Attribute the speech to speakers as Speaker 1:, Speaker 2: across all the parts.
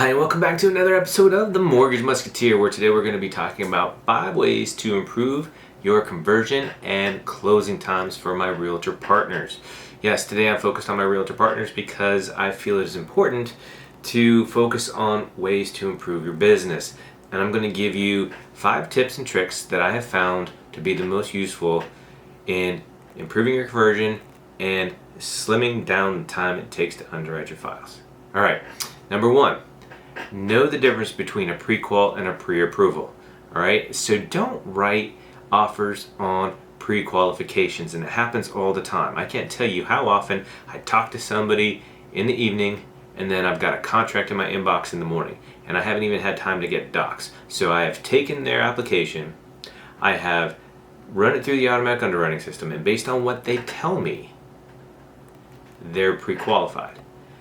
Speaker 1: Hi, and welcome back to another episode of The Mortgage Musketeer, where today we're going to be talking about 5 ways to improve your conversion and closing times for my realtor partners. Yes, today I'm focused on my realtor partners because I feel it is important to focus on ways to improve your business. And I'm going to give you 5 tips and tricks that I have found to be the most useful in improving your conversion and slimming down the time it takes to underwrite your files. All right, number 1. Know the difference between a pre-qual and a pre-approval. All right, so don't write offers on pre-qualifications, and it happens all the time. I can't tell you how often I talk to somebody in the evening and then I've got a contract in my inbox in the morning and I haven't even had time to get docs. So I have taken their application, I have run it through the automatic underwriting system, and based on what they tell me, they're pre-qualified.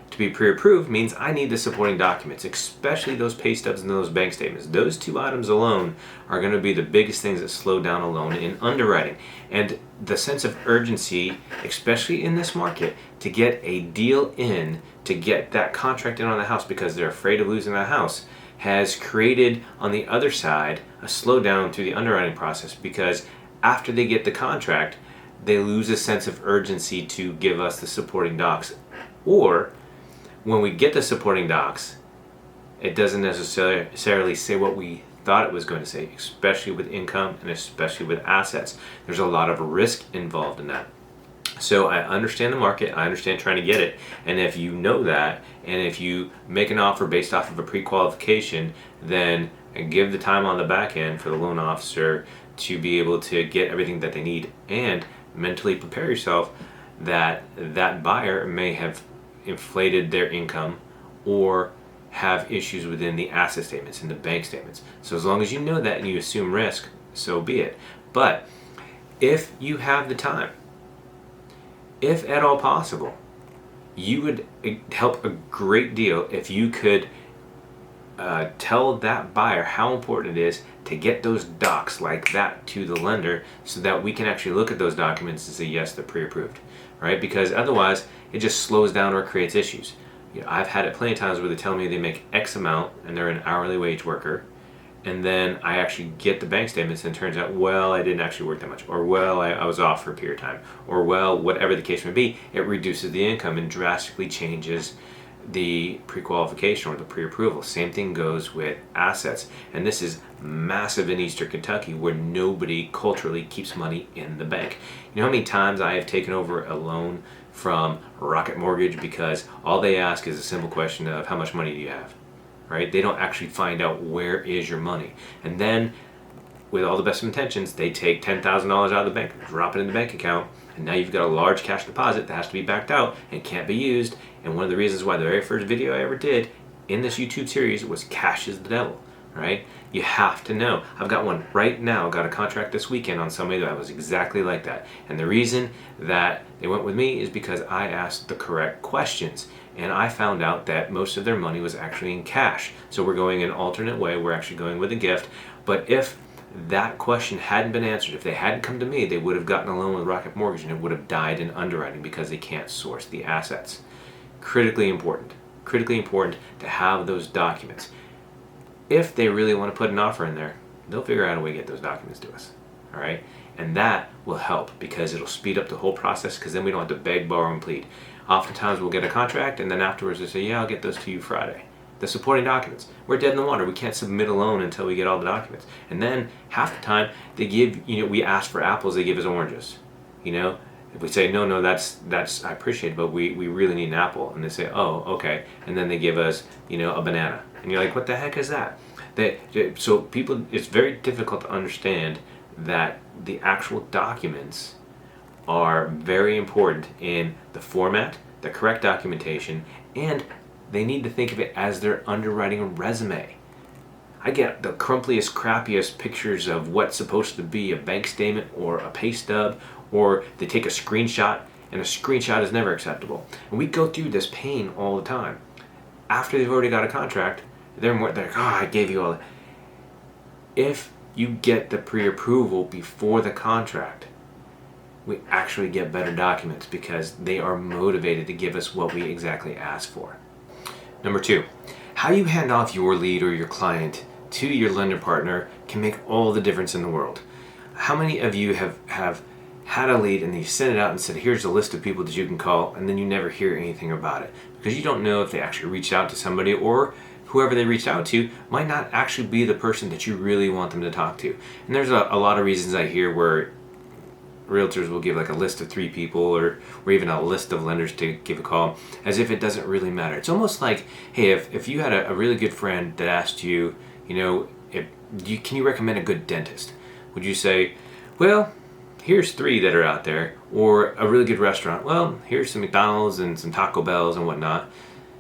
Speaker 1: To be pre-approved means I need the supporting documents, especially those pay stubs and those bank statements. Those 2 items alone are going to be the biggest things that slow down a loan in underwriting. And the sense of urgency, especially in this market, to get a deal in, to get that contract in on the house because they're afraid of losing that house, has created on the other side a slowdown through the underwriting process, because after they get the contract, they lose a sense of urgency to give us the supporting docs. Or when we get the supporting docs, it doesn't necessarily say what we thought it was going to say, especially with income and especially with assets. There's a lot of risk involved in that. So I understand the market, I understand trying to get it, and if you know that, and if you make an offer based off of a pre-qualification, then give the time on the back end for the loan officer to be able to get everything that they need, and mentally prepare yourself that that buyer may have inflated their income or have issues within the asset statements and the bank statements. So as long as you know that and you assume risk, so be it. But if you have the time, if at all possible, you would help a great deal if you could tell that buyer how important it is to get those docs like that to the lender, so that we can actually look at those documents and say, yes, they're pre-approved, right? Because otherwise it just slows down or creates issues. You know, I've had it plenty of times where they tell me they make X amount and they're an hourly wage worker, and then I actually get the bank statements and it turns out, well, I didn't actually work that much, or well, I was off for a period of time, or well, whatever the case may be, it reduces the income and drastically changes the pre-qualification or the pre-approval. Same thing goes with assets, and this is massive in Eastern Kentucky, where nobody culturally keeps money in the bank. You know how many times I have taken over a loan from Rocket Mortgage because all they ask is a simple question of how much money do you have, right? They don't actually find out where is your money, and then with all the best of intentions, they take $10,000 out of the bank, drop it in the bank account, and now you've got a large cash deposit that has to be backed out and can't be used. And one of the reasons why the very first video I ever did in this YouTube series was cash is the devil, right? You have to know. I've got one right now, got a contract this weekend on somebody that was exactly like that. And the reason that they went with me is because I asked the correct questions. And I found out that most of their money was actually in cash. So we're going an alternate way. We're actually going with a gift. But if that question hadn't been answered, if they hadn't come to me, they would have gotten a loan with Rocket Mortgage and it would have died in underwriting because they can't source the assets. Critically important to have those documents. If they really want to put an offer in there, they'll figure out a way to get those documents to us. All right, and that will help because it'll speed up the whole process, because then we don't have to beg, borrow, and plead. Oftentimes we'll get a contract and then afterwards they say, yeah, I'll get those to you Friday. The supporting documents, we're dead in the water. We can't submit a loan until we get all the documents. And then half the time they give, we ask for apples, they give us oranges. If we say, no, that's I appreciate it, but we really need an apple. And they say, oh, okay. And then they give us, a banana. And you're like, what the heck is that? So people, it's very difficult to understand that the actual documents are very important in the format, the correct documentation, and they need to think of it as their underwriting resume. I get the crumpliest, crappiest pictures of what's supposed to be a bank statement or a pay stub, or they take a screenshot, and a screenshot is never acceptable. And we go through this pain all the time. After they've already got a contract, they're like, I gave you all that. If you get the pre-approval before the contract, we actually get better documents because they are motivated to give us what we exactly asked for. Number 2, How you hand off your lead or your client to your lender partner can make all the difference in the world. How many of you have had a lead and you sent it out and said, here's a list of people that you can call, and then you never hear anything about it because you don't know if they actually reached out to somebody, or whoever they reached out to might not actually be the person that you really want them to talk to. And there's a lot of reasons I hear where realtors will give like a list of 3 people or even a list of lenders to give a call, as if it doesn't really matter. It's almost like, hey, if you had a really good friend that asked you, can you recommend a good dentist? Would you say, well, here's 3 that are out there, or a really good restaurant? Well, here's some McDonald's and some Taco Bells and whatnot.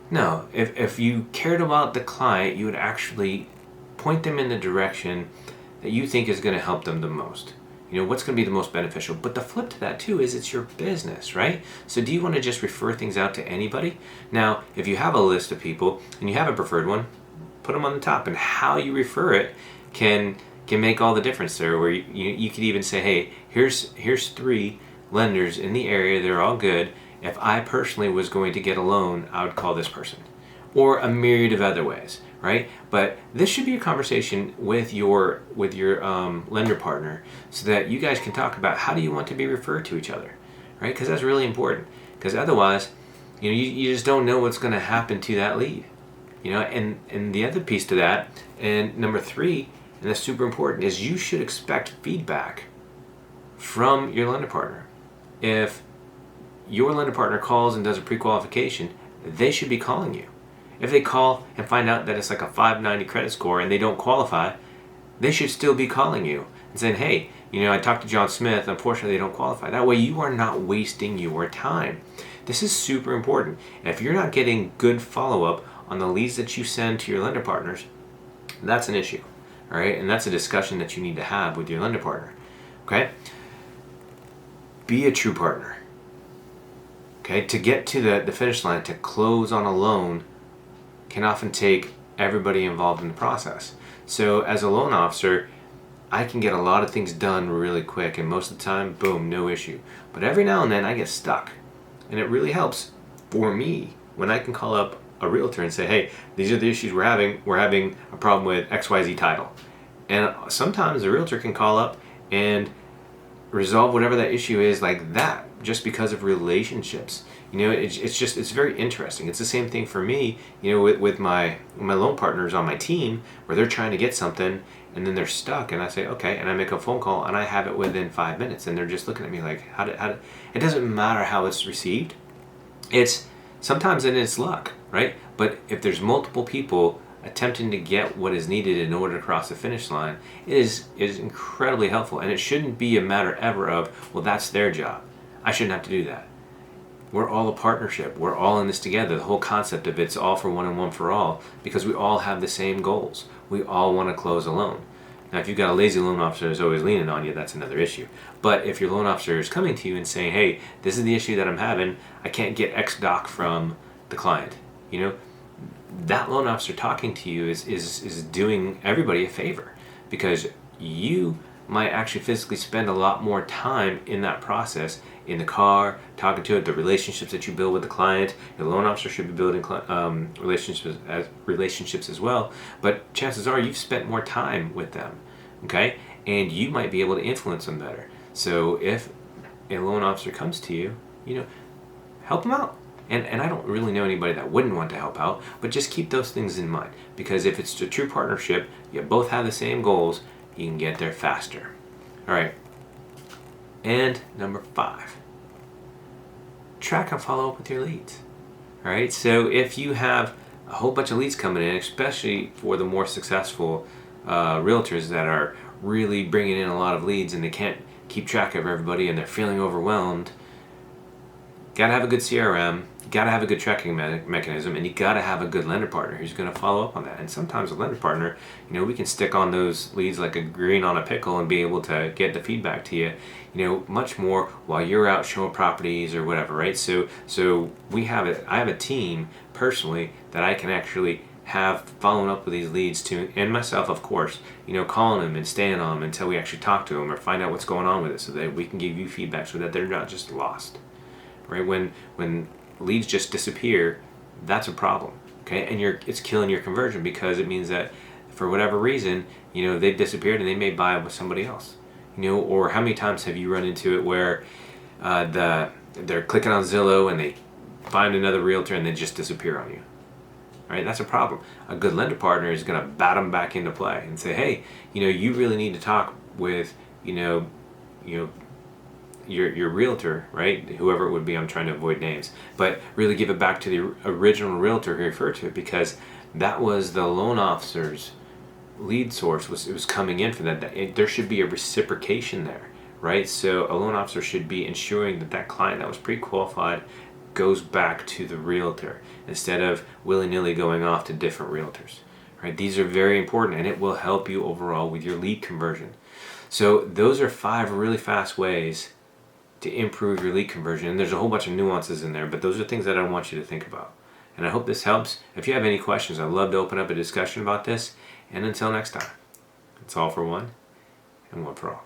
Speaker 1: No, if you cared about the client, you would actually point them in the direction that you think is going to help them the most. What's going to be the most beneficial. But the flip to that too is it's your business, right? So do you want to just refer things out to anybody? Now, if you have a list of people and you have a preferred one, put them on the top, and how you refer it can make all the difference there, where you could even say, hey, here's 3 lenders in the area, they're all good. If I personally was going to get a loan, I would call this person, or a myriad of other ways, right? But this should be a conversation with your lender partner, so that you guys can talk about how do you want to be referred to each other, right? Because that's really important, because otherwise you just don't know what's going to happen to that lead. And the other piece to that, and number 3, and that's super important, is you should expect feedback from your lender partner. If your lender partner calls and does a pre-qualification, they should be calling you. If they call and find out that it's like a 590 credit score and they don't qualify, they should still be calling you and saying, hey, I talked to John Smith, unfortunately they don't qualify. That way you are not wasting your time. This is super important. And if you're not getting good follow-up on the leads that you send to your lender partners, that's an issue. All right, and that's a discussion that you need to have with your lender partner. Okay? Be a true partner. Okay? To get to the finish line, to close on a loan, can often take everybody involved in the process. So as a loan officer, I can get a lot of things done really quick, and most of the time, boom, no issue. But every now and then I get stuck. And it really helps for me when I can call up a realtor and say, hey, these are the issues we're having. We're having a problem with XYZ title. And sometimes the realtor can call up and resolve whatever that issue is like that, just because of relationships. It's very interesting. It's the same thing for me, with my loan partners on my team, where they're trying to get something and then they're stuck, and I say, okay, and I make a phone call and I have it within 5 minutes, and they're just looking at me like, how did it doesn't matter how it's received. It's sometimes it's luck, right? But if there's multiple people attempting to get what is needed in order to cross the finish line, it is incredibly helpful. And it shouldn't be a matter ever of, well, that's their job, I shouldn't have to do that. We're all a partnership. We're all in this together. The whole concept of it's all for one and one for all, because we all have the same goals. We all want to close a loan. Now, if you've got a lazy loan officer who's always leaning on you, that's another issue. But if your loan officer is coming to you and saying, hey, this is the issue that I'm having, I can't get X doc from the client, that loan officer talking to you is doing everybody a favor, because you might actually physically spend a lot more time in that process, in the car, talking to it, the relationships that you build with the client. Your loan officer should be building relationships as well, but chances are you've spent more time with them, okay? And you might be able to influence them better. So if a loan officer comes to you, help them out. And I don't really know anybody that wouldn't want to help out, but just keep those things in mind, because if it's a true partnership, you both have the same goals, you can get there faster. All right. And number 5, track and follow up with your leads. All right. So if you have a whole bunch of leads coming in, especially for the more successful realtors that are really bringing in a lot of leads and they can't keep track of everybody and they're feeling overwhelmed, got to have a good CRM, you got to have a good tracking mechanism, and you got to have a good lender partner who's going to follow up on that. And sometimes a lender partner, we can stick on those leads like a green on a pickle and be able to get the feedback to you, much more while you're out showing properties or whatever, right? So I have a team personally that I can actually have following up with these leads to, and myself, of course, calling them and staying on them until we actually talk to them or find out what's going on with it, so that we can give you feedback so that they're not just lost. Right? When leads just disappear, that's a problem. okay, and it's killing your conversion because it means that for whatever reason, they've disappeared and they may buy with somebody else. Or how many times have you run into it where they're clicking on Zillow and they find another realtor and they just disappear on you? Right? That's a problem. A good lender partner is going to bat them back into play and say, hey, you really need to talk with, your realtor, right? Whoever it would be, I'm trying to avoid names, but really give it back to the original realtor who referred to it, because that was the loan officer's lead source. It was coming in for that. There should be a reciprocation there, right? So a loan officer should be ensuring that client that was pre-qualified goes back to the realtor instead of willy-nilly going off to different realtors, right? These are very important, and it will help you overall with your lead conversion. So those are 5 really fast ways to improve your lead conversion. And there's a whole bunch of nuances in there, but those are things that I want you to think about. And I hope this helps. If you have any questions, I'd love to open up a discussion about this. And until next time, it's all for one and one for all.